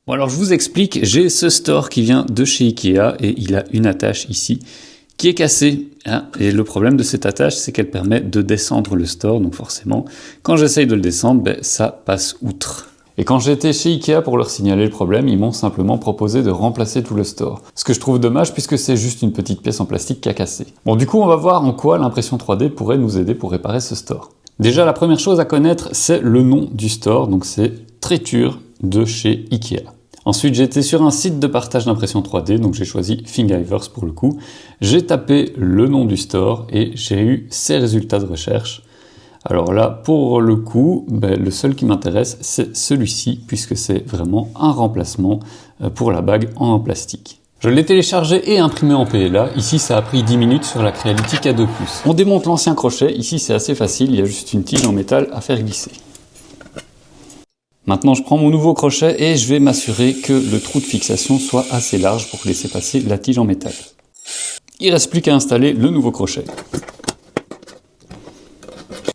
Bon alors je vous explique, j'ai ce store qui vient de chez Ikea et il a une attache ici qui est cassée. Et le problème de cette attache, c'est qu'elle permet de descendre le store, donc forcément, quand j'essaye de le descendre, ça passe outre. Et quand j'ai été chez Ikea pour leur signaler le problème, ils m'ont simplement proposé de remplacer tout le store. Ce que je trouve dommage puisque c'est juste une petite pièce en plastique qui a cassé. Bon du coup on va voir en quoi l'impression 3D pourrait nous aider pour réparer ce store. Déjà la première chose à connaître c'est le nom du store, donc c'est Tréture de chez Ikea. Ensuite, j'ai été sur un site de partage d'impression 3D, donc j'ai choisi Thingiverse pour le coup. J'ai tapé le nom du store et j'ai eu ces résultats de recherche. Alors là, pour le coup, le seul qui m'intéresse, c'est celui-ci, puisque c'est vraiment un remplacement pour la bague en plastique. Je l'ai téléchargé et imprimé en PLA. Ici, ça a pris 10 minutes sur la Creality K2+. On démonte l'ancien crochet. Ici, c'est assez facile. Il y a juste une tige en métal à faire glisser. Maintenant, je prends mon nouveau crochet et je vais m'assurer que le trou de fixation soit assez large pour laisser passer la tige en métal. Il ne reste plus qu'à installer le nouveau crochet.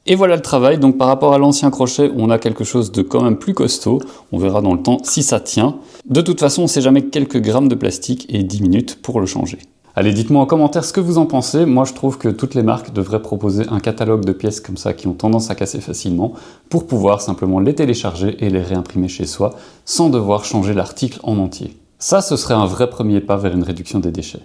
Et voilà le travail. Donc par rapport à l'ancien crochet, on a quelque chose de quand même plus costaud. On verra dans le temps si ça tient. De toute façon, on ne sait jamais quelques grammes de plastique et 10 minutes pour le changer. Allez, dites-moi en commentaire ce que vous en pensez. Moi, je trouve que toutes les marques devraient proposer un catalogue de pièces comme ça qui ont tendance à casser facilement pour pouvoir simplement les télécharger et les réimprimer chez soi sans devoir changer l'article en entier. Ça, ce serait un vrai premier pas vers une réduction des déchets.